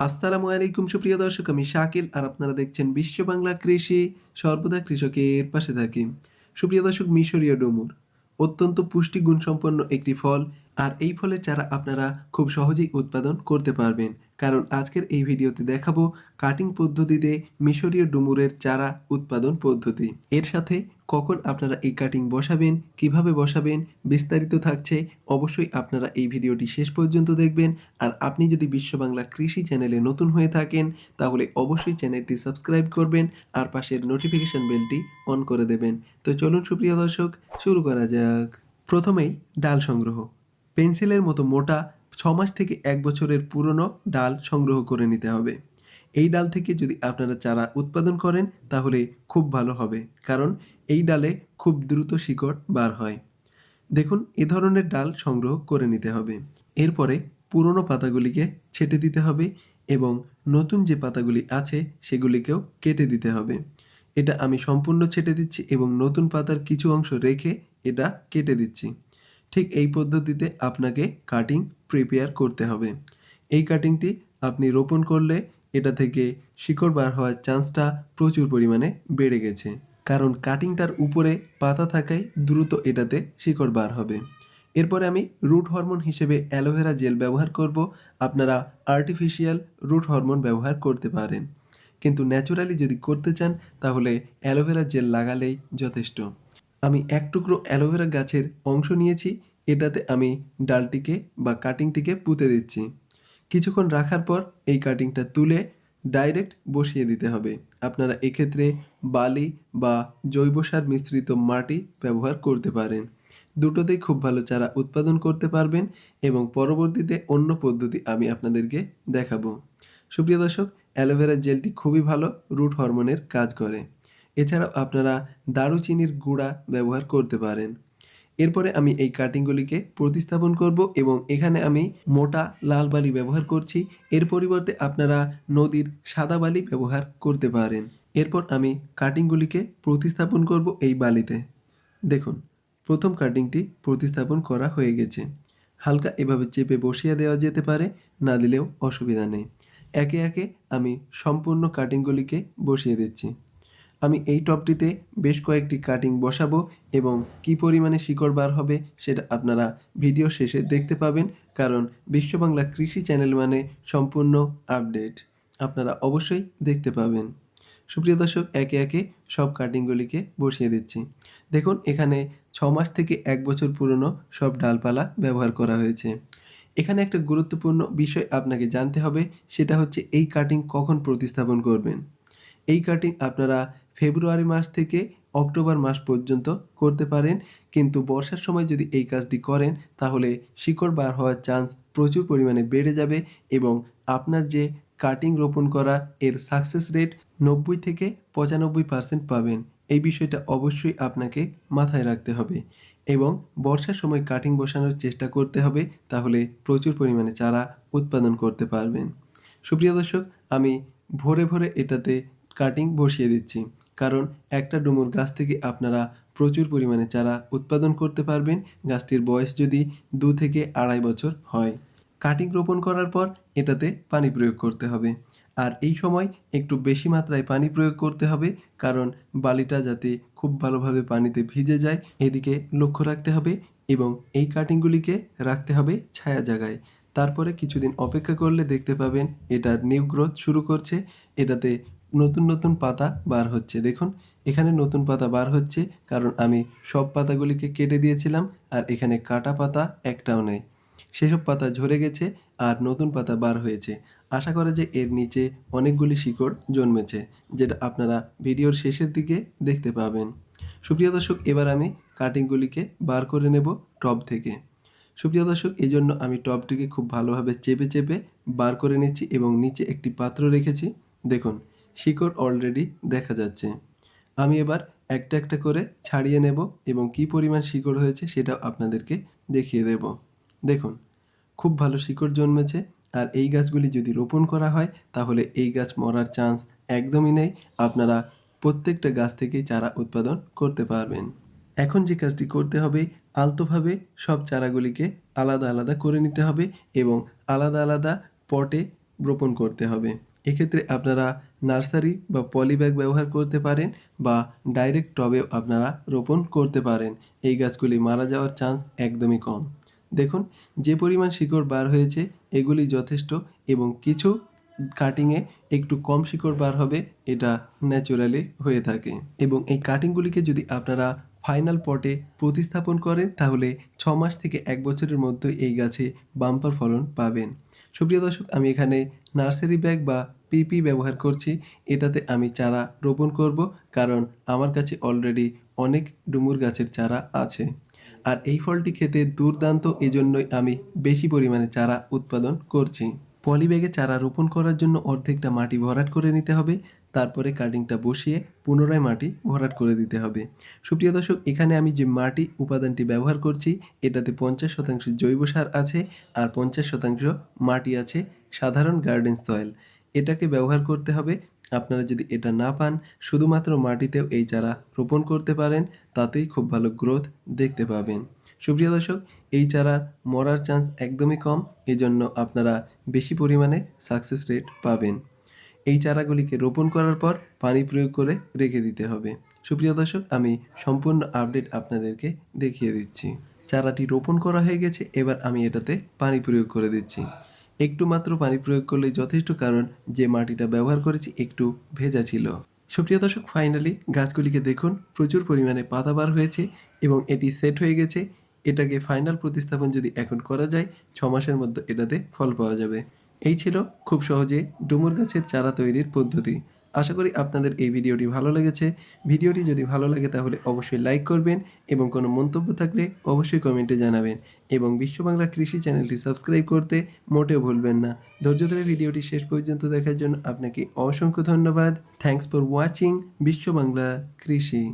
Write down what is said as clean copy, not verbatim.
আসসালামু আলাইকুম সুপ্রিয় দর্শক, আমি শাকিল আর আপনারা দেখছেন বিশ্ব বাংলা কৃষি, সর্বদা কৃষকের পাশে থাকি। সুপ্রিয় দর্শক, মিশরীয় ডুমুর অত্যন্ত পুষ্টি গুণসম্পন্ন একটি ফল, আর এই ফলের চারা আপনারা খুব সহজেই উৎপাদন করতে পারবেন। কারণ আজকের এই ভিডিওতে দেখাবো কাটিং পদ্ধতিতে মিশরীয় ডুমুরের চারা উৎপাদন পদ্ধতি। এর সাথে কখন আপনারা এই কাটিং বসাবেন, কিভাবে বসাবেন, বিস্তারিত থাকছে। অবশ্যই আপনারা এই ভিডিওটি শেষ পর্যন্ত দেখবেন। আর আপনি যদি বিশ্ব বাংলা কৃষি চ্যানেলে নতুন হয়ে থাকেন, তাহলে অবশ্যই চ্যানেলটি সাবস্ক্রাইব করবেন আর পাশের নোটিফিকেশন বেলটি অন করে দেবেন। তো চলুন সুপ্রিয় দর্শক, শুরু করা যাক। প্রথমেই ডাল সংগ্রহ। পেন্সিলের মতো মোটা 6 মাস থেকে 1 বছরের পুরনো ডাল সংগ্রহ করে নিতে হবে। এই ডাল থেকে যদি আপনারা চারা উৎপাদন করেন তাহলে খুব ভালো হবে, কারণ এই ডালে খুব দ্রুত শিকড় বার হয়। দেখুন, এ ধরনের ডাল সংগ্রহ করে নিতে হবে। এরপরে পুরনো পাতাগুলিকে ছেঁটে দিতে হবে এবং নতুন যে পাতাগুলি আছে সেগুলিকেও কেটে দিতে হবে। এটা আমি সম্পূর্ণ ছেঁটে দিচ্ছি এবং নতুন পাতার কিছু অংশ রেখে এটা কেটে দিচ্ছি। ঠিক এই পদ্ধতিতে আপনাকে কাটিং প্রিপেয়ার করতে হবে। এই কাটিংটি আপনি রোপণ করলে এটা থেকে শিকড় বার হওয়ার চান্সটা প্রচুর পরিমাণে বেড়ে গেছে, কারণ কাটিংটার উপরে পাতা থাকায় দ্রুত এটাতে শিকড় বার হবে। এরপরে আমি রুট হরমোন হিসেবে অ্যালোভেরা জেল ব্যবহার করব। আপনারা আর্টিফিশিয়াল রুট হরমোন ব্যবহার করতে পারেন, কিন্তু ন্যাচারালি যদি করতে চান তাহলে অ্যালোভেরা জেল লাগালেই যথেষ্ট। আমি এক টুকরো অ্যালোভেরা গাছের অংশ নিয়েছি, এটাতে আমি ডালটিকে বা কাটিংটিকে পুঁতে দিচ্ছি। কিছুক্ষণ রাখার পর এই কাটিংটা তুলে ডাইরেক্ট বসিয়ে দিতে হবে। আপনারা এক্ষেত্রে বালি বা জৈব সার মিশ্রিত মাটি ব্যবহার করতে পারেন। দুটোতেই খুব ভালো চারা উৎপাদন করতে পারবেন এবং পরবর্তীতে অন্য পদ্ধতি আমি আপনাদেরকে দেখাবো। সুপ্রিয় দর্শক, অ্যালোভেরা জেলটি খুবই ভালো রুট হরমোনের কাজ করে। এছাড়াও আপনারা দারুচিনির গুঁড়া ব্যবহার করতে পারেন। এরপরে আমি এই কাটিংগুলিকে প্রতিস্থাপন করব এবং এখানে আমি মোটা লাল বালি ব্যবহার করছি। এর পরিবর্তে আপনারা নদীর সাদা বালি ব্যবহার করতে পারেন। এরপর আমি কাটিংগুলিকে প্রতিস্থাপন করব এই বালিতে। দেখুন, প্রথম কাটিংটি প্রতিস্থাপন করা হয়ে গেছে। হালকা এভাবে চেপে বসিয়ে দেওয়া যেতে পারে, না দিলেও অসুবিধা নেই। একে একে আমি সম্পূর্ণ কাটিংগুলিকে বসিয়ে দিচ্ছি। আমি এই টবটিতে বেশ কয়েকটি কাটিং বসাবো এবং কী পরিমাণে শিকড় বার হবে সেটা আপনারা ভিডিও শেষে দেখতে পাবেন, কারণ বিশ্ব বাংলা কৃষি চ্যানেল মানে সম্পূর্ণ আপডেট। আপনারা অবশ্যই দেখতে পাবেন। সুপ্রিয় দর্শক, একে একে সব কাটিংগুলিকে বসিয়ে দিচ্ছি। দেখুন, এখানে 6 মাস থেকে 1 বছর পুরনো সব ডালপালা ব্যবহার করা হয়েছে। এখানে একটা গুরুত্বপূর্ণ বিষয় আপনাকে জানতে হবে, সেটা হচ্ছে এই কাটিং কখন প্রতিস্থাপন করবেন। এই কাটিং আপনারা ফেব্রুয়ারি মাস থেকে অক্টোবর মাস পর্যন্ত করতে পারেন, কিন্তু বর্ষার সময় যদি এই কাজটি করেন তাহলে শিকড় বার হওয়ার চান্স প্রচুর পরিমাণে বেড়ে যাবে এবং আপনার যে কাটিং রোপণ করা এর সাকসেস রেট 90 থেকে 95% পাবেন। এই বিষয়টা অবশ্যই আপনাকে মাথায় রাখতে হবে এবং বর্ষার সময় কাটিং বসানোর চেষ্টা করতে হবে, তাহলে প্রচুর পরিমাণে চারা উৎপাদন করতে পারবেন। সুপ্রিয় দর্শক, আমি ভরে ভরে এটাতে কাটিং বসিয়ে দিচ্ছি, কারণ একটা ডুমুর গাছ থেকে আপনারা প্রচুর পরিমাণে চারা উৎপাদন করতে পারবেন গাছটির বয়স যদি 2 থেকে 2.5 বছর হয়। কাটিং রোপণ করার পর এটাতে পানি প্রয়োগ করতে হবে, আর এই সময় একটু বেশি মাত্রায় পানি প্রয়োগ করতে হবে, কারণ বালিটা যাতে খুব ভালোভাবে পানিতে ভিজে যায় এদিকে লক্ষ্য রাখতে হবে এবং এই কাটিংগুলিকে রাখতে হবে ছায়া জায়গায়। তারপরে কিছুদিন অপেক্ষা করলে দেখতে পাবেন এটার নিউ গ্রোথ শুরু করছে, এটাতে নতুন নতুন পাতা বার হচ্ছে। দেখুন, এখানে নতুন পাতা বার হচ্ছে, কারণ আমি সব পাতাগুলিকে কেটে দিয়েছিলাম আর এখানে কাটা পাতা একটাও নেই। সেসব পাতা ঝরে গেছে আর নতুন পাতা বার হয়েছে। আশা করা যায় এর নিচে অনেকগুলি শিকড় জন্মেছে, যেটা আপনারা ভিডিওর শেষের দিকে দেখতে পাবেন। সুপ্রিয় দর্শক, এবার আমি কাটিংগুলিকে বার করে নেব টব থেকে। সুপ্রিয় দর্শক, এজন্য আমি টবটিকে খুব ভালোভাবে চেপে চেপে বার করে নিচ্ছি এবং নিচে একটি পাত্র রেখেছি। দেখুন, শিকড় অলরেডি দেখা যাচ্ছে। আমি এবার একটা একটা করে ছাড়িয়ে নেব এবং কী পরিমাণ শিকড় হয়েছে সেটাও আপনাদেরকে দেখিয়ে দেব। দেখুন, খুব ভালো শিকড় জন্মেছে, আর এই গাছগুলি যদি রোপণ করা হয় তাহলে এই গাছ মরার চান্স একদমই নেই। আপনারা প্রত্যেকটা গাছ থেকেই চারা উৎপাদন করতে পারবেন। এখন যে কাজটি করতে হবে, আলতোভাবে সব চারাগুলিকে আলাদা আলাদা করে নিতে হবে এবং আলাদা আলাদা পটে রোপণ করতে হবে। এক্ষেত্রে আপনারা নার্সারি বা পলি ব্যাগ ব্যবহার করতে পারেন বা ডাইরেক্ট টবেও আপনারা রোপণ করতে পারেন। এই গাছগুলি মারা যাওয়ার চান্স একদমই কম। দেখুন যে পরিমাণ শিকড় বার হয়েছে এগুলি যথেষ্ট, এবং কিছু কাটিংয়ে একটু কম শিকড় বার হবে, এটা ন্যাচারালি হয়ে থাকে। এবং এই কাটিংগুলিকে যদি আপনারা ফাইনাল পটে প্রতিস্থাপন করেন তাহলে 6 মাস থেকে 1 বছরের মধ্যেই এই গাছে বাম্পার ফলন পাবেন। সুপ্রিয় দর্শক, আমি এখানে নার্সারি ব্যাগ বা পিপি ব্যবহার করছি। এটাতে আমি চারা রোপণ করব, কারণ আমার কাছে অলরেডি অনেক ডুমুর গাছের চারা আছে। আর এই ফলটি খেতে দুর্দান্ত, এজন্যই আমি বেশি পরিমাণে চারা উৎপাদন করছি। পলি ব্যাগে চারা রোপণ করার জন্য অর্ধেকটা মাটি ভরাট করে নিতে হবে, তারপরে কাটিংটা বসিয়ে পুনরায় মাটি ভরাট করে দিতে হবে। সুপ্রিয় দর্শক, এখানে আমি যে মাটি উপাদানটি ব্যবহার করছি এটাতে 50% জৈব সার আছে আর 50% মাটি আছে সাধারণ গার্ডেন সয়েল। এটাকে ব্যবহার করতে হবে। আপনারা যদি এটা না পান, শুধুমাত্র মাটিতেও এই চারা রোপণ করতে পারেন, তাতেই খুব ভালো গ্রোথ দেখতে পাবেন। সুপ্রিয় দর্শক, এই চারার মরার চান্স একদমই কম, এজন্য আপনারা বেশি পরিমাণে সাকসেস রেট পাবেন। এই চারাগুলিকে রোপণ করার পর পানি প্রয়োগ করে রেখে দিতে হবে। সুপ্রিয় দর্শক, আমি সম্পূর্ণ আপডেট আপনাদেরকে দেখিয়ে দিচ্ছি। চারাটি রোপণ করা হয়ে গেছে, এবার আমি এটাতে পানি প্রয়োগ করে দিচ্ছি। একটু মাত্র পানি প্রয়োগ করলেই যথেষ্ট, কারণ যে মাটিটা ব্যবহার করেছি একটু ভেজা ছিল। সুপ্রিয় দর্শক, ফাইনালি গাছগুলিকে দেখুন, প্রচুর পরিমাণে পাতা বার হয়েছে এবং এটি সেট হয়ে গেছে। এটাকে ফাইনাল প্রতিস্থাপন যদি এখন করা যায়, 6 মাসের মধ্যে এটাতে ফল পাওয়া যাবে। এই ছিল খুব সহজে ডুমুর গাছের চারা তৈরির পদ্ধতি। আশা করি আপনাদের এই ভিডিওটি ভালো লেগেছে। ভিডিওটি যদি ভালো লাগে তাহলে অবশ্যই লাইক করবেন এবং কোনো মন্তব্য থাকলে অবশ্যই কমেন্টে জানাবেন, এবং বিশ্ব বাংলা কৃষি চ্যানেলটি সাবস্ক্রাইব করতে মোটেও ভুলবেন না। ধৈর্য ধরে ভিডিওটি শেষ পর্যন্ত দেখার জন্য আপনাকে অসংখ্য ধন্যবাদ। থ্যাঙ্কস ফর ওয়াচিং বিশ্ব বাংলা কৃষি।